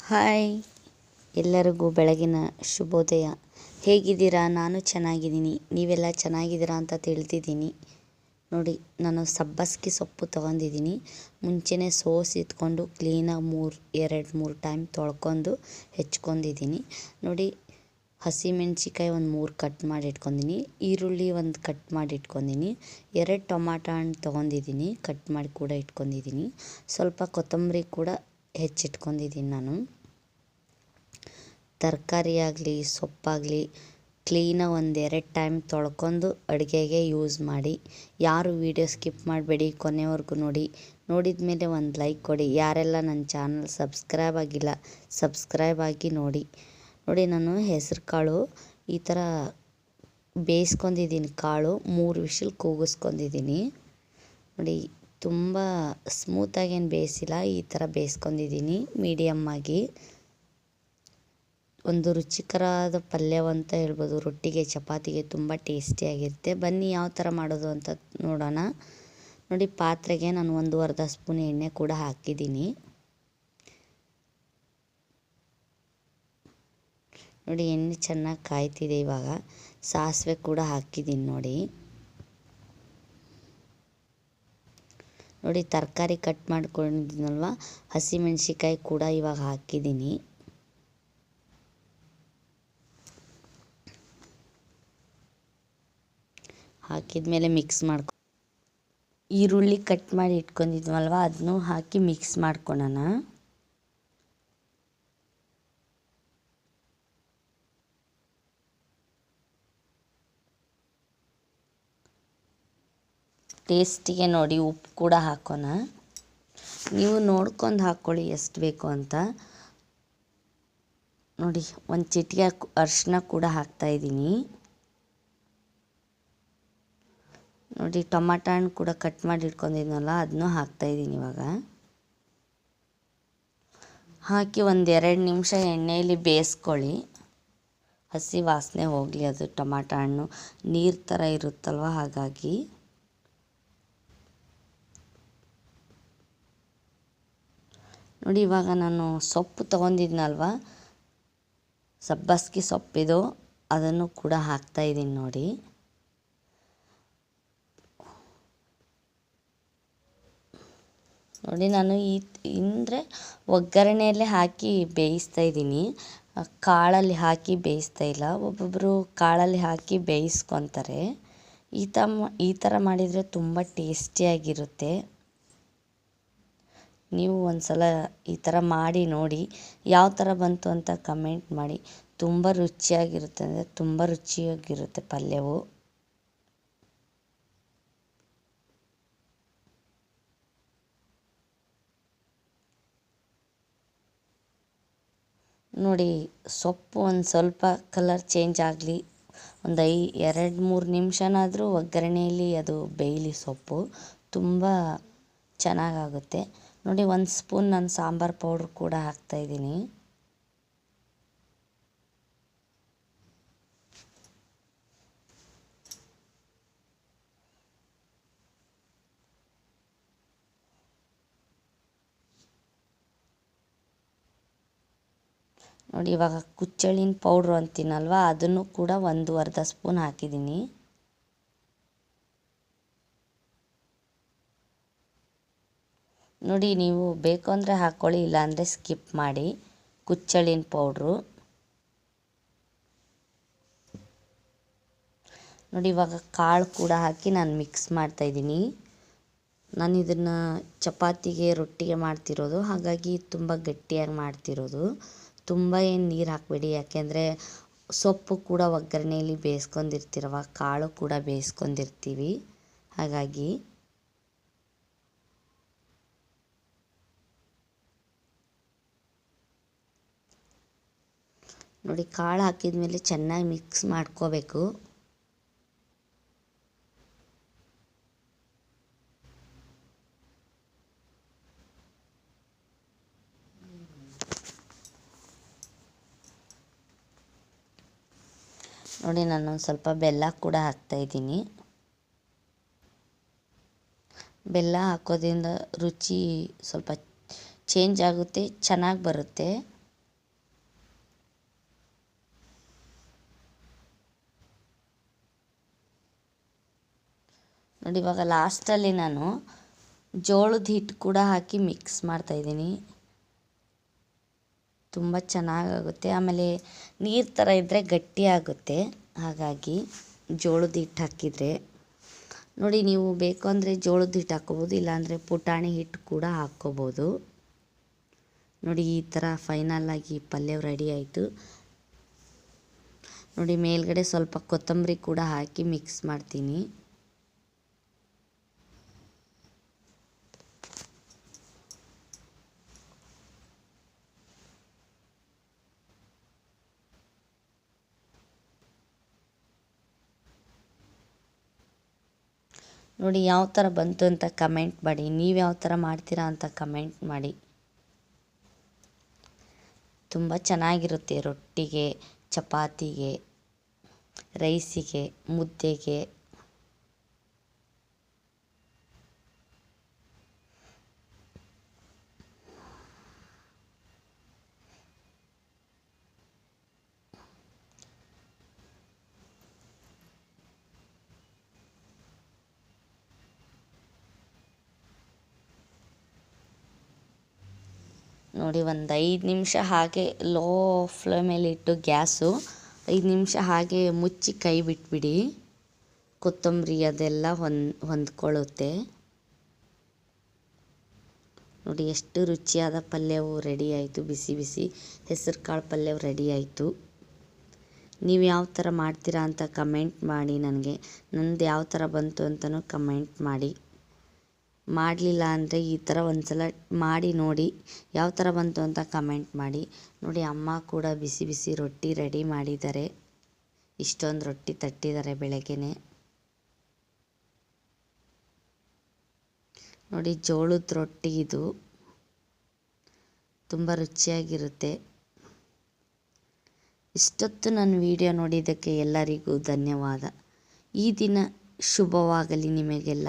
Hi, ಎಲ್ಲರಿಗೂ ಬೆಳಗಿನ ಶುಭೋದಯ. ಹೇಗಿದ್ದೀರಾ? ನಾನು ಚೆನ್ನಾಗಿದ್ದೀನಿ. ನೀವೆಲ್ಲ ಚೆನ್ನಾಗಿದ್ದೀರಾ ಅಂತ ತಿಳಿದಿದ್ದೀನಿ. ನೋಡಿ, ನಾನು ಸಬ್ಬಸಿಗೆ ಸೊಪ್ಪು ತೊಗೊಂಡಿದ್ದೀನಿ. ಮುಂಚೆನೇ ಇಟ್ಕೊಂಡು ಕ್ಲೀನಾಗಿ 2-3 ಟೈಮ್ ತೊಳ್ಕೊಂಡು ಹೆಚ್ಕೊಂಡಿದ್ದೀನಿ. ನೋಡಿ, ಹಸಿಮೆಣ್ಸಿಕಾಯಿ ಒಂದು 3 ಕಟ್ ಮಾಡಿ ಇಟ್ಕೊಂಡಿದ್ದೀನಿ. ಈರುಳ್ಳಿ ಒಂದು ಕಟ್ ಮಾಡಿ ಇಟ್ಕೊಂಡಿದ್ದೀನಿ. 2 ಟೊಮಾಟೊ ಹಣ್ಣು ತೊಗೊಂಡಿದ್ದೀನಿ, ಕಟ್ ಮಾಡಿ ಕೂಡ ಇಟ್ಕೊಂಡಿದ್ದೀನಿ. ಸ್ವಲ್ಪ ಕೊತ್ತಂಬರಿ ಕೂಡ ಹೆಚ್ಚಿಟ್ಕೊಂಡಿದ್ದೀನಿ. ನಾನು ತರಕಾರಿ ಆಗಲಿ ಸೊಪ್ಪಾಗಲಿ ಕ್ಲೀನಾಗಿ 1-2 ಟೈಮ್ ತೊಳ್ಕೊಂಡು ಅಡುಗೆಗೆ ಯೂಸ್ ಮಾಡಿ. ಯಾರು ವೀಡಿಯೋ ಸ್ಕಿಪ್ ಮಾಡಬೇಡಿ, ಕೊನೆವರೆಗೂ ನೋಡಿ. ನೋಡಿದ ಮೇಲೆ ಒಂದು ಲೈಕ್ ಕೊಡಿ. ಯಾರೆಲ್ಲ ನನ್ನ ಚಾನಲ್ ಸಬ್ಸ್ಕ್ರೈಬ್ ಆಗಿಲ್ಲ, ಸಬ್ಸ್ಕ್ರೈಬ್ ಆಗಿ ನೋಡಿ. ನೋಡಿ, ನಾನು ಹೆಸರು ಕಾಳು ಈ ಥರ ಬೇಯಿಸ್ಕೊಂಡಿದ್ದೀನಿ. ಕಾಳು 3 ವಿಷಲ್ ಕೂಗಿಸ್ಕೊಂಡಿದ್ದೀನಿ. ನೋಡಿ, ತುಂಬ ಸ್ಮೂತಾಗೇನು ಬೇಯಿಸಿಲ್ಲ, ಈ ಥರ ಬೇಯಿಸ್ಕೊಂಡಿದ್ದೀನಿ ಮೀಡಿಯಮ್ ಆಗಿ. ಒಂದು ರುಚಿಕರವಾದ ಪಲ್ಯವಂತ ಹೇಳ್ಬೋದು. ರೊಟ್ಟಿಗೆ ಚಪಾತಿಗೆ ತುಂಬ ಟೇಸ್ಟಿಯಾಗಿರುತ್ತೆ. ಬನ್ನಿ ಯಾವ ಥರ ಮಾಡೋದು ಅಂತ ನೋಡೋಣ. ನೋಡಿ, ಪಾತ್ರೆಗೆ ನಾನು 1.5 ಸ್ಪೂನ್ ಎಣ್ಣೆ ಕೂಡ ಹಾಕಿದ್ದೀನಿ. ನೋಡಿ, ಎಣ್ಣೆ ಚೆನ್ನಾಗಿ ಕಾಯ್ತಿದೆ. ಇವಾಗ ಸಾಸಿವೆ ಕೂಡ ಹಾಕಿದ್ದೀನಿ. ನೋಡಿ, ತರಕಾರಿ ಕಟ್ ಮಾಡ್ಕೊಂಡಿದ್ದೀನಲ್ವ, ಹಸಿಮೆಣ್ಸಿಕಾಯಿ ಕೂಡ ಇವಾಗ ಹಾಕಿದ್ದೀನಿ. ಹಾಕಿದ್ಮೇಲೆ ಮಿಕ್ಸ್ ಈರುಳ್ಳಿ ಕಟ್ ಮಾಡಿ ಇಟ್ಕೊಂಡಿದ್ವಲ್ವ, ಅದನ್ನು ಹಾಕಿ ಮಿಕ್ಸ್ ಮಾಡ್ಕೊಳ್ಳೋಣ. ಟೇಸ್ಟಿಗೆ ನೋಡಿ ಉಪ್ಪು ಕೂಡ ಹಾಕೋಣ. ನೀವು ನೋಡ್ಕೊಂಡು ಹಾಕ್ಕೊಳ್ಳಿ ಎಷ್ಟು ಬೇಕು ಅಂತ. ನೋಡಿ, ಒಂದು ಚಿಟಿಕೆ ಅರಿಶಿನ ಕೂಡ ಹಾಕ್ತಾಯಿದ್ದೀನಿ. ನೋಡಿ, ಟೊಮಾಟೊ ಹಣ್ಣು ಕೂಡ ಕಟ್ ಮಾಡಿ ಇಟ್ಕೊಂಡಿದ್ನಲ್ಲ, ಅದನ್ನು ಹಾಕ್ತಾಯಿದ್ದೀನಿ. ಇವಾಗ ಹಾಕಿ 1-2 ನಿಮಿಷ ಎಣ್ಣೆಯಲ್ಲಿ ಬೇಯಿಸ್ಕೊಳ್ಳಿ. ಹಸಿ ವಾಸನೆ ಹೋಗಲಿ. ಅದು ಟೊಮಾಟೊ ಹಣ್ಣು ನೀರು ಥರ ಇರುತ್ತಲ್ವ, ಹಾಗಾಗಿ. ನೋಡಿ, ಇವಾಗ ನಾನು ಸೊಪ್ಪು ತೊಗೊಂಡಿದ್ನಲ್ವ, ಸಬ್ಬಸಿಗೆ ಸೊಪ್ಪಿದು, ಅದನ್ನು ಕೂಡ ಹಾಕ್ತಾಯಿದ್ದೀನಿ. ನೋಡಿ, ನಾನು ಅಂದರೆ ಒಗ್ಗರಣೆಯಲ್ಲೇ ಹಾಕಿ ಬೇಯಿಸ್ತಾ ಇದ್ದೀನಿ, ಕಾಳಲ್ಲಿ ಹಾಕಿ ಬೇಯಿಸ್ತಾ ಇಲ್ಲ. ಒಬ್ಬೊಬ್ಬರು ಕಾಳಲ್ಲಿ ಹಾಕಿ ಬೇಯಿಸ್ಕೊತಾರೆ. ಈ ಥರ ಮಾಡಿದರೆ ತುಂಬ ಟೇಸ್ಟಿಯಾಗಿರುತ್ತೆ. ನೀವು ಒಂದ್ಸಲ ಈ ಥರ ಮಾಡಿ ನೋಡಿ. ಯಾವ ಥರ ಬಂತು ಅಂತ ಕಮೆಂಟ್ ಮಾಡಿ. ತುಂಬ ರುಚಿಯಾಗಿರುತ್ತೆ, ಅಂದರೆ ತುಂಬ ರುಚಿಯಾಗಿರುತ್ತೆ ಪಲ್ಯವು. ನೋಡಿ, ಸೊಪ್ಪು ಒಂದು ಸ್ವಲ್ಪ ಕಲರ್ ಚೇಂಜ್ ಆಗಲಿ. ಒಂದು 2-3 ನಿಮಿಷನಾದರೂ ಒಗ್ಗರಣೆಯಲ್ಲಿ ಅದು ಬೇಯಲಿ. ಸೊಪ್ಪು ತುಂಬ ಚೆನ್ನಾಗಾಗುತ್ತೆ. ನೋಡಿ, 1 ಸ್ಪೂನ್ ನಾನು ಸಾಂಬಾರು ಪೌಡ್ರ್ ಕೂಡ ಹಾಕ್ತಾಯಿದ್ದೀನಿ. ನೋಡಿ, ಇವಾಗ ಕುಚ್ಚಳಿನ ಪೌಡ್ರು ಅಂತೀನಲ್ವ, ಅದನ್ನು ಕೂಡ 1.5 ಸ್ಪೂನ್ ಹಾಕಿದ್ದೀನಿ. ನೋಡಿ, ನೀವು ಬೇಕು ಅಂದರೆ ಹಾಕ್ಕೊಳ್ಳಿ, ಇಲ್ಲಾಂದರೆ ಸ್ಕಿಪ್ ಮಾಡಿ. ಕುಚ್ಚಳಿನ ಪೌಡ್ರು ನೋಡಿ, ಇವಾಗ ಕಾಳು ಕೂಡ ಹಾಕಿ ನಾನು ಮಿಕ್ಸ್ ಮಾಡ್ತಾಯಿದ್ದೀನಿ. ನಾನು ಇದನ್ನು ಚಪಾತಿಗೆ ರೊಟ್ಟಿಗೆ ಮಾಡ್ತಿರೋದು, ಹಾಗಾಗಿ ತುಂಬ ಗಟ್ಟಿಯಾಗಿ ಮಾಡ್ತಿರೋದು. ತುಂಬ ಏನು ನೀರು ಹಾಕಬೇಡಿ, ಯಾಕೆಂದರೆ ಸೊಪ್ಪು ಕೂಡ ಒಗ್ಗರಣೆಯಲ್ಲಿ ಬೇಯಿಸ್ಕೊಂಡಿರ್ತೀರವ, ಕಾಳು ಕೂಡ ಬೇಯಿಸ್ಕೊಂಡಿರ್ತೀವಿ, ಹಾಗಾಗಿ. ನೋಡಿ, ಕಾಳು ಹಾಕಿದ ಮೇಲೆ ಚೆನ್ನಾಗಿ ಮಿಕ್ಸ್ ಮಾಡ್ಕೋಬೇಕು. ನೋಡಿ, ನಾನು ಸ್ವಲ್ಪ ಬೆಲ್ಲ ಕೂಡ ಹಾಕ್ತಾಯಿದ್ದೀನಿ. ಬೆಲ್ಲ ಹಾಕೋದ್ರಿಂದ ರುಚಿ ಸ್ವಲ್ಪ ಚೇಂಜ್ ಆಗುತ್ತೆ, ಚೆನ್ನಾಗಿ ಬರುತ್ತೆ. ನೋಡಿ ಇವಾಗ ಲಾಸ್ಟಲ್ಲಿ ನಾನು ಜೋಳದ ಹಿಟ್ಟು ಕೂಡ ಹಾಕಿ ಮಿಕ್ಸ್ ಮಾಡ್ತಾಯಿದ್ದೀನಿ. ತುಂಬ ಚೆನ್ನಾಗಾಗುತ್ತೆ. ಆಮೇಲೆ ನೀರು ಥರ ಇದ್ದರೆ ಗಟ್ಟಿ ಆಗುತ್ತೆ, ಹಾಗಾಗಿ ಜೋಳದ ಹಿಟ್ಟು ಹಾಕಿದರೆ. ನೋಡಿ ನೀವು ಬೇಕು ಅಂದರೆ ಜೋಳದ ಹಿಟ್ಟು ಹಾಕ್ಕೋಬೋದು, ಇಲ್ಲಾಂದರೆ ಪುಟಾಣಿ ಹಿಟ್ಟು ಕೂಡ ಹಾಕ್ಕೋಬೋದು. ನೋಡಿ ಈ ಥರ ಫೈನಲ್ಲಾಗಿ ಪಲ್ಯ ರೆಡಿ ಆಯಿತು. ನೋಡಿ ಮೇಲ್ಗಡೆ ಸ್ವಲ್ಪ ಕೊತ್ತಂಬರಿ ಕೂಡ ಹಾಕಿ ಮಿಕ್ಸ್ ಮಾಡ್ತೀನಿ. ನೋಡಿ ಯಾವ ಥರ ಬಂತು ಅಂತ ಕಮೆಂಟ್ ಮಾಡಿ. ನೀವು ಯಾವ ಥರ ಮಾಡ್ತೀರಾ ಅಂತ ಕಮೆಂಟ್ ಮಾಡಿ. ತುಂಬ ಚೆನ್ನಾಗಿರುತ್ತೆ ರೊಟ್ಟಿಗೆ, ಚಪಾತಿಗೆ, ರೈಸಿಗೆ, ಮುದ್ದೆಗೆ. ನೋಡಿ ಒಂದು 5 ನಿಮಿಷ ಹಾಗೆ ಲೋ ಫ್ಲೇಮಲ್ಲಿಟ್ಟು ಗ್ಯಾಸು 5 ನಿಮಿಷ ಹಾಗೆ ಮುಚ್ಚಿ ಕೈ ಬಿಟ್ಬಿಡಿ. ಕೊತ್ತಂಬರಿ ಅದೆಲ್ಲ ಹೊಂದ್ಕೊಳ್ಳುತ್ತೆ. ನೋಡಿ ಎಷ್ಟು ರುಚಿಯಾದ ಪಲ್ಯವು ರೆಡಿ ಆಯಿತು. ಬಿಸಿ ಬಿಸಿ ಹೆಸರು ಕಾಳು ಪಲ್ಯವು ರೆಡಿ ಆಯಿತು. ನೀವು ಯಾವ ಥರ ಮಾಡ್ತೀರಾ ಅಂತ ಕಮೆಂಟ್ ಮಾಡಿ. ನನಗೆ ನಂದು ಯಾವ ಥರ ಬಂತು ಅಂತಲೂ ಕಮೆಂಟ್ ಮಾಡಿ. ಮಾಡಲಿಲ್ಲ ಅಂದರೆ ಈ ಥರ ಒಂದು ಸಲ ಮಾಡಿ ನೋಡಿ, ಯಾವ ಥರ ಬಂತು ಅಂತ ಕಮೆಂಟ್ ಮಾಡಿ. ನೋಡಿ ಅಮ್ಮ ಕೂಡ ಬಿಸಿ ಬಿಸಿ ರೊಟ್ಟಿ ರೆಡಿ ಮಾಡಿದ್ದಾರೆ. ಇಷ್ಟೊಂದು ರೊಟ್ಟಿ ತಟ್ಟಿದ್ದಾರೆ ಬೆಳಗ್ಗೆನೆ. ನೋಡಿ ಜೋಳದ ರೊಟ್ಟಿ ಇದು ತುಂಬ ರುಚಿಯಾಗಿರುತ್ತೆ. ಇಷ್ಟೊತ್ತು ನನ್ನ ವಿಡಿಯೋ ನೋಡಿದ್ದಕ್ಕೆ ಎಲ್ಲರಿಗೂ ಧನ್ಯವಾದ. ಈ ದಿನ ಶುಭವಾಗಲಿ ನಿಮಗೆಲ್ಲ.